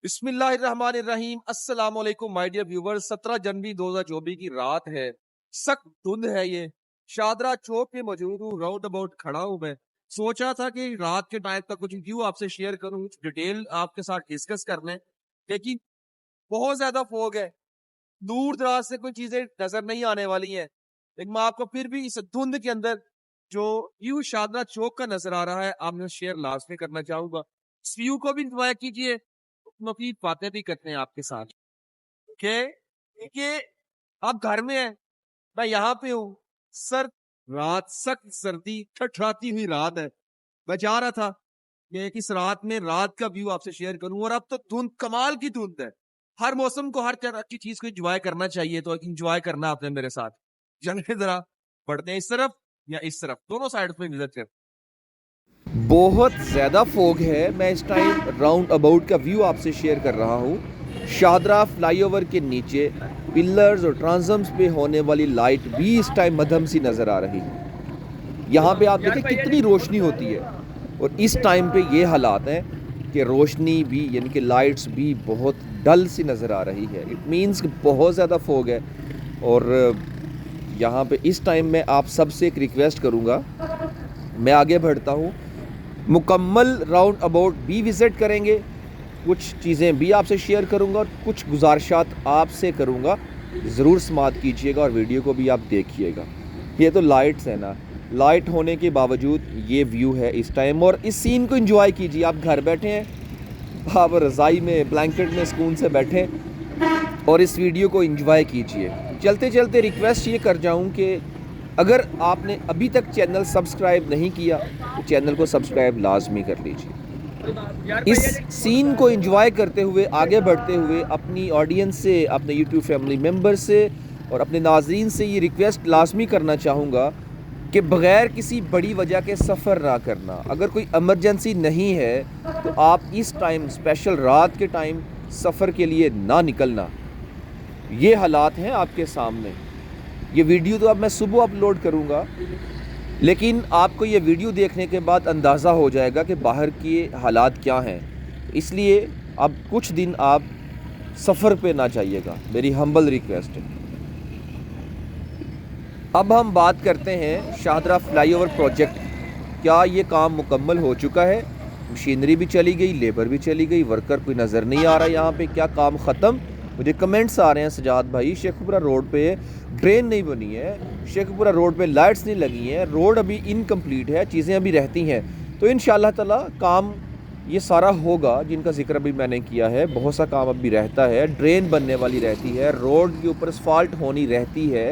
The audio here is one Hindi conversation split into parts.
बिस्मिल्लाहिर्रहमानिर्रहीम। अस्सलाम वालेकुम माय डियर व्यूवर्स। 17 जनवरी 2024 की रात है। सख्त धुंध है। ये शादरा चौक पे मौजूद हूँ, राउंड अबाउट खड़ा हूँ। मैं सोचा था कि रात के टाइम का कुछ व्यू आपसे शेयर करूँ, कुछ डिटेल आपके साथ डिस्कस कर लें, लेकिन बहुत ज्यादा फोग है, दूर दराज से कोई चीजें नजर नहीं आने वाली हैं। लेकिन मैं आपको फिर भी इस धुंध के अंदर जो व्यू शादरा चौक का नजर आ रहा है, आपने शेयर लाजमी करना चाहूंगा। इस व्यू को भी इंजॉय कीजिए, मफीद बातें भी करते हैं आपके साथ। के देखिए, आप घर में हैं, मैं यहाँ पे हूँ। सर, रात सख्त सर्दी ठठराती हुई रात है। मैं चाह रहा था कि इस रात में रात का व्यू आपसे शेयर करूं, और अब तो धुंध, कमाल की धुंध है। हर मौसम को, हर तरह की चीज को एंजॉय करना चाहिए, तो एंजॉय करना आपने मेरे साथ। चलिए जरा बढ़ते हैं इस तरफ या इस तरफ, दोनों साइड पे विजिट कर। बहुत ज़्यादा फोग है। मैं इस टाइम राउंड अबाउट का व्यू आपसे शेयर कर रहा हूँ। शादरा फ्लाईओवर के नीचे पिलर्स और ट्रांसम्स पे होने वाली लाइट भी इस टाइम मध्यम सी नज़र आ रही है। यहाँ पे आप देखें कितनी रोशनी होती है, और इस टाइम पे ये हालात हैं कि रोशनी भी, यानी कि लाइट्स भी बहुत डल सी नज़र आ रही है। इट मीन्स कि बहुत ज़्यादा फोग है। और यहाँ पे इस टाइम मैं आप सबसे एक रिक्वेस्ट करूँगा, मैं आगे बढ़ता हूँ, मुकम्मल राउंड अबाउट भी विज़िट करेंगे, कुछ चीज़ें भी आपसे शेयर करूंगा और कुछ गुजारिशात आपसे करूंगा। ज़रूर समाअत कीजिएगा और वीडियो को भी आप देखिएगा। ये तो लाइट्स है ना, लाइट होने के बावजूद ये व्यू है इस टाइम, और इस सीन को एंजॉय कीजिए। आप घर बैठे हैं, आप रज़ाई में, ब्लैंकेट में सुकून से बैठें और इस वीडियो को एंजॉय कीजिए। चलते चलते रिक्वेस्ट ये कर जाऊँ कि अगर आपने अभी तक चैनल सब्सक्राइब नहीं किया तो चैनल को सब्सक्राइब लाजमी कर लीजिए। इस सीन को एंजॉय करते हुए, आगे बढ़ते हुए, अपनी ऑडियंस से, अपने यूट्यूब फैमिली मेम्बर से और अपने नाज़रीन से ये रिक्वेस्ट लाजमी करना चाहूँगा कि बग़ैर किसी बड़ी वजह के सफ़र ना करना। अगर कोई इमरजेंसी नहीं है तो आप इस टाइम, स्पेशल रात के टाइम, सफ़र के लिए ना निकलना। ये हालात हैं आपके सामने। ये वीडियो तो अब मैं सुबह अपलोड करूँगा, लेकिन आपको ये वीडियो देखने के बाद अंदाज़ा हो जाएगा कि बाहर के हालात क्या हैं। इसलिए अब कुछ दिन आप सफ़र पे ना जाइएगा, मेरी हम्बल रिक्वेस्ट है। अब हम बात करते हैं शादरा फ्लाईओवर प्रोजेक्ट। क्या ये काम मुकम्मल हो चुका है? मशीनरी भी चली गई, लेबर भी चली गई, वर्कर कोई नज़र नहीं आ रहा यहाँ पे। क्या काम ख़त्म? मुझे कमेंट्स आ रहे हैं, सजाद भाई शेखपुरा रोड पे ड्रेन नहीं बनी है, शेखपुरा रोड पे लाइट्स नहीं लगी हैं, रोड अभी इनकम्प्लीट है, चीज़ें अभी रहती हैं। तो इंशाअल्लाह ताला काम ये सारा होगा जिनका जिक्र अभी मैंने किया है। बहुत सा काम अभी रहता है, ड्रेन बनने वाली रहती है, रोड के ऊपर असफाल्ट होनी रहती है।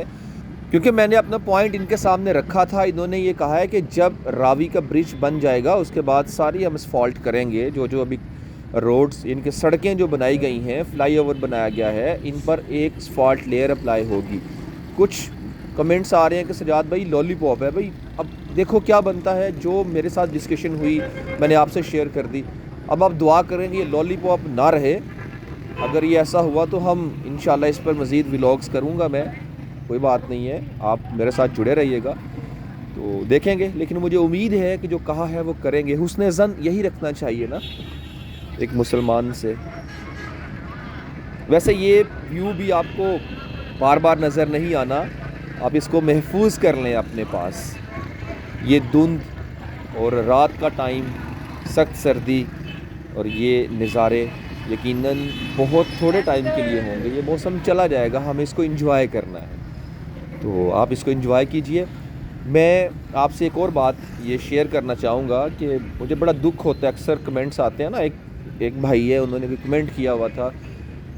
क्योंकि मैंने अपना पॉइंट इनके सामने रखा था, इन्होंने ये कहा है कि जब रावी का ब्रिज बन जाएगा उसके बाद सारी हम असफाल्ट करेंगे। जो अभी रोड्स, इनके सड़कें जो बनाई गई हैं, फ्लाईओवर बनाया गया है, इन पर एक असफाल्ट लेयर अप्लाई होगी। कुछ कमेंट्स आ रहे हैं कि सजाद भाई लॉलीपॉप है। भाई अब देखो क्या बनता है। जो मेरे साथ डिस्कशन हुई मैंने आपसे शेयर कर दी। अब आप दुआ करेंगे ये लॉलीपॉप ना रहे। अगर ये ऐसा हुआ तो हम इंशाल्लाह इस पर मज़ीद व्लॉग्स करूँगा मैं, कोई बात नहीं है, आप मेरे साथ जुड़े रहिएगा तो देखेंगे। लेकिन मुझे उम्मीद है कि जो कहा है वो करेंगे। हुस्न ज़न यही रखना चाहिए ना एक मुसलमान से। वैसे ये व्यू भी आपको बार बार नज़र नहीं आना, आप इसको महफूज कर लें अपने पास। ये धुंध और रात का टाइम, सख्त सर्दी और ये नज़ारे यकीनन बहुत थोड़े टाइम के लिए होंगे। ये मौसम चला जाएगा, हमें इसको एंजॉय करना है, तो आप इसको एंजॉय कीजिए। मैं आपसे एक और बात ये शेयर करना चाहूँगा कि मुझे बड़ा दुख होता है, अक्सर कमेंट्स आते हैं ना। एक भाई है, उन्होंने भी कमेंट किया हुआ था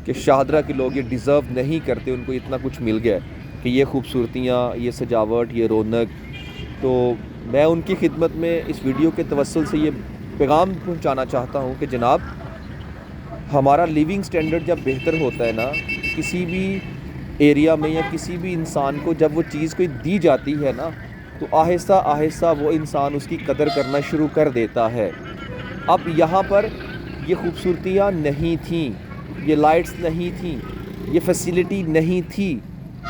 कि शादरा के लोग ये डिज़र्व नहीं करते, उनको इतना कुछ मिल गया कि ये खूबसूरतियाँ, ये सजावट, ये रौनक। तो मैं उनकी खिदमत में इस वीडियो के तवस्सुल से ये पैगाम पहुँचाना चाहता हूँ कि जनाब, हमारा लिविंग स्टैंडर्ड जब बेहतर होता है ना, किसी भी एरिया में या किसी भी इंसान को जब वो चीज़ कोई दी जाती है ना, तो आहिस्ता आहिस्ता वो इंसान उसकी कदर करना शुरू कर देता है। अब यहाँ पर ये खूबसूरतियाँ नहीं थीं, ये लाइट्स नहीं थीं, ये फैसिलिटी नहीं थी,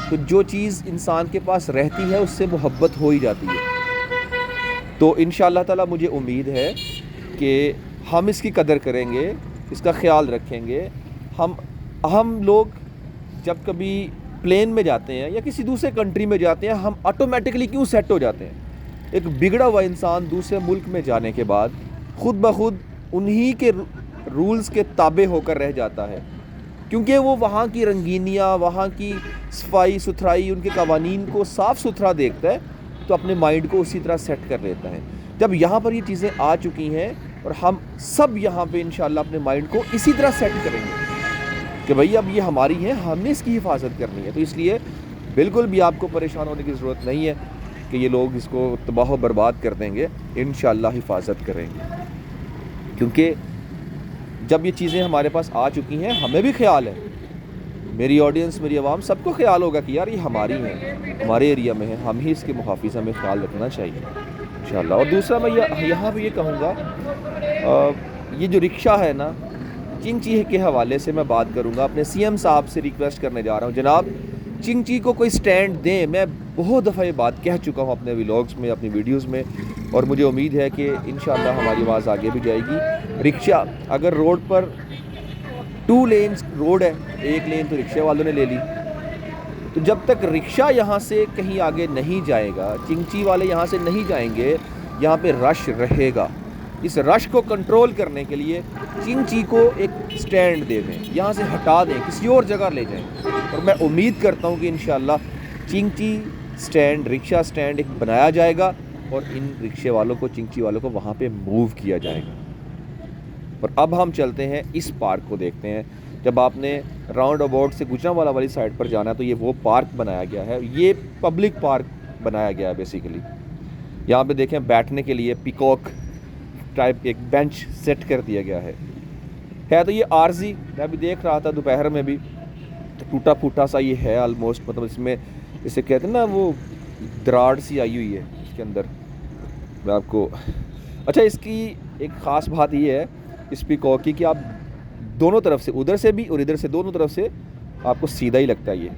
तो जो चीज़ इंसान के पास रहती है उससे मोहब्बत हो ही जाती है। तो इंशाअल्लाह ताला मुझे उम्मीद है कि हम इसकी कदर करेंगे इसका ख्याल रखेंगे। हम लोग जब कभी प्लेन में जाते हैं या किसी दूसरे कंट्री में जाते हैं, हम ऑटोमेटिकली क्यों सेट हो जाते हैं? एक बिगड़ा हुआ इंसान दूसरे मुल्क में जाने के बाद खुद ब खुद उन्हीं के रूल्स के ताबे होकर रह जाता है, क्योंकि वो वहाँ की रंगीनियाँ, वहाँ की सफाई सुथराई, उनके कवानीन को साफ़ सुथरा देखता है, तो अपने माइंड को उसी तरह सेट कर लेता है। जब यहाँ पर ये चीज़ें आ चुकी हैं और हम सब यहाँ पे इंशाल्लाह अपने माइंड को इसी तरह सेट करेंगे कि भाई अब ये हमारी है, हमने इसकी हिफाजत करनी है। तो इसलिए बिल्कुल भी आपको परेशान होने की ज़रूरत नहीं है कि ये लोग इसको तबाह व बर्बाद कर देंगे। इंशाल्लाह हिफाजत करेंगे, क्योंकि जब ये चीज़ें हमारे पास आ चुकी हैं, हमें भी ख्याल है, मेरी ऑडियंस, मेरी आवाम, सबको ख्याल होगा कि यार ये हमारी है, हमारे एरिया में है, हम ही इसके मुहाफ़िज़, हमें ख्याल रखना चाहिए इंशाल्लाह। और दूसरा मैं यहाँ पर ये कहूँगा, ये जो रिक्शा है ना, चिंची के हवाले से मैं बात करूँगा। अपने सीएम साहब से रिक्वेस्ट करने जा रहा हूँ, जनाब चिंची को कोई स्टैंड दें। मैं बहुत दफ़ा ये बात कह चुका हूँ अपने व्लॉग्स में, अपनी वीडियोस में, और मुझे उम्मीद है कि इंशाल्लाह हमारी आवाज़ आगे भी जाएगी। रिक्शा अगर रोड पर 2 लेन्स रोड है, 1 लेन तो रिक्शे वालों ने ले ली, तो जब तक रिक्शा यहाँ से कहीं आगे नहीं जाएगा, चिंची वाले यहाँ से नहीं जाएंगे, यहाँ पे रश रहेगा। इस रश को कंट्रोल करने के लिए चिंची को एक स्टैंड दे दें, यहाँ से हटा दें, किसी और जगह ले जाएं। और मैं उम्मीद करता हूँ कि इंशाल्लाह चिंची स्टैंड, रिक्शा स्टैंड एक बनाया जाएगा और इन रिक्शे वालों को, चिंची वालों को वहाँ पे मूव किया जाएगा। और अब हम चलते हैं इस पार्क को देखते हैं। जब आपने राउंड अबाउट से गुजरांवाला वाली साइड पर जाना है, तो ये वो पार्क बनाया गया है, ये पब्लिक पार्क बनाया गया है बेसिकली। यहाँ पे देखें, बैठने के लिए पीकॉक टाइप एक बेंच सेट कर दिया गया है। तो ये आरजी, मैं अभी देख रहा था दोपहर में भी, तो टूटा फूटा सा ये है ऑलमोस्ट, मतलब इसमें इसे कहते हैं ना, वो दरार सी आई हुई है इसके अंदर। मैं आपको, अच्छा, इसकी एक ख़ास बात ये है इस पीकॉक की कि आप दोनों तरफ से, उधर से भी और इधर से, दोनों तरफ से आपको सीधा ही लगता है ये,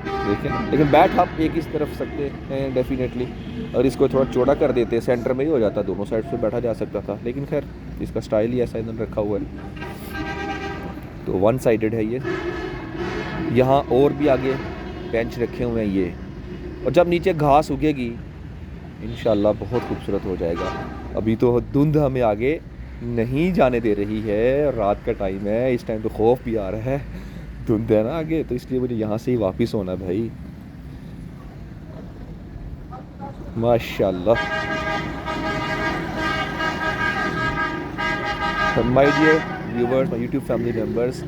देखें। लेकिन बैठ आप एक इस तरफ सकते हैं डेफिनेटली, और इसको थोड़ा चौड़ा कर देते, सेंटर में ही हो जाता, दोनों साइड से बैठा जा सकता था, लेकिन खैर इसका स्टाइल ही ऐसा इधर रखा हुआ है, तो 1 साइडेड है ये। यहाँ और भी आगे बेंच रखे हुए हैं ये, और जब नीचे घास उगेगी इंशाल्लाह बहुत खूबसूरत हो जाएगा। अभी तो धुंध हमें आगे नहीं जाने दे रही है, रात का टाइम है, इस टाइम तो खौफ भी आ रहा है, धुंध है ना आगे, तो इसलिए मुझे यहाँ से ही वापस होना है भाई। माशाल्लाह। My dear viewers, my YouTube family members,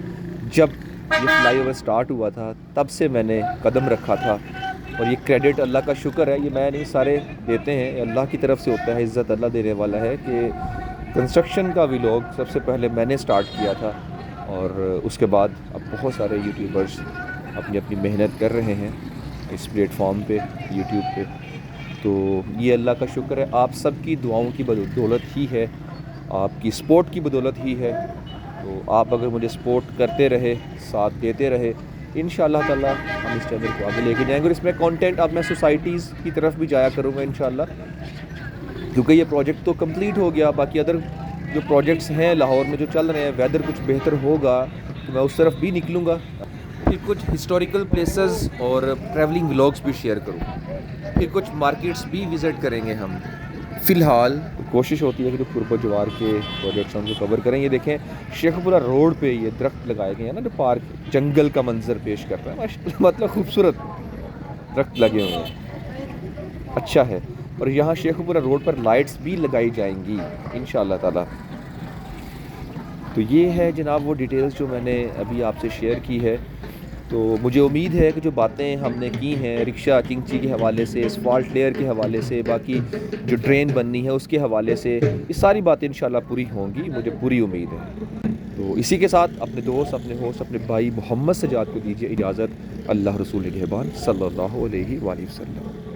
जब ये फ्लाईओवर स्टार्ट हुआ था तब से मैंने कदम रखा था, और ये क्रेडिट अल्लाह का शुक्र है, ये मैं नहीं, सारे देते हैं, अल्लाह की तरफ से होता है, इज़्ज़त अल्लाह देने वाला है, कि कंस्ट्रक्शन का व्लॉग सबसे पहले मैंने स्टार्ट किया था, और उसके बाद अब बहुत सारे यूट्यूबर्स अपनी अपनी मेहनत कर रहे हैं इस प्लेटफॉर्म पे, यूट्यूब पे। तो ये अल्लाह का शुक्र है, आप सबकी दुआओं की बदौलत ही है, आपकी सपोर्ट की बदौलत ही है। तो आप अगर मुझे सपोर्ट करते रहे, साथ देते रहे, इंशाअल्लाह ताला हम इस चैनल को आगे लेके जाएंगे। और इसमें कंटेंट अब मैं सोसाइटीज़ की तरफ भी जाया करूँगा इंशाअल्लाह, क्योंकि ये प्रोजेक्ट तो कंप्लीट हो गया, बाकी अदर जो प्रोजेक्ट्स हैं लाहौर में जो चल रहे हैं, वेदर कुछ बेहतर होगा तो मैं उस तरफ भी निकलूँगा, फिर कुछ हिस्टोरिकल प्लेसेस और ट्रैवलिंग व्लॉग्स भी शेयर करूँगा, फिर कुछ मार्केट्स भी विज़िट करेंगे हम। फ़िलहाल कोशिश होती है कि जो पूर्व जवार के प्रोजेक्ट्स हैं उनको कवर करें। ये देखें, शेखपुरा रोड पे ये दरख्त लगाए गए हैं ना, जो पार्क जंगल का मंजर पेश कर रहा है, माशाल्लाह, मतलब खूबसूरत दरख्त लगे हुए हैं, अच्छा है। और यहाँ शेखपुरा रोड पर लाइट्स भी लगाई जाएंगी इंशाअल्लाह ताला। तो ये है जनाब वो डिटेल्स जो मैंने अभी आपसे शेयर की है। तो मुझे उम्मीद है कि जो बातें हमने की हैं रिक्शा चिंची के हवाले से, एस्फाल्ट लेयर के हवाले से, बाकी जो ड्रेन बननी है उसके हवाले से, ये सारी बातें इंशाल्लाह पूरी होंगी, मुझे पूरी उम्मीद है। तो इसी के साथ अपने दोस्त, अपने होस्ट, अपने भाई मोहम्मद सजाद को दीजिए इजाज़त। अल्लाह रसूल निगहबान सल्लल्लाहु अलैहि वसल्लम।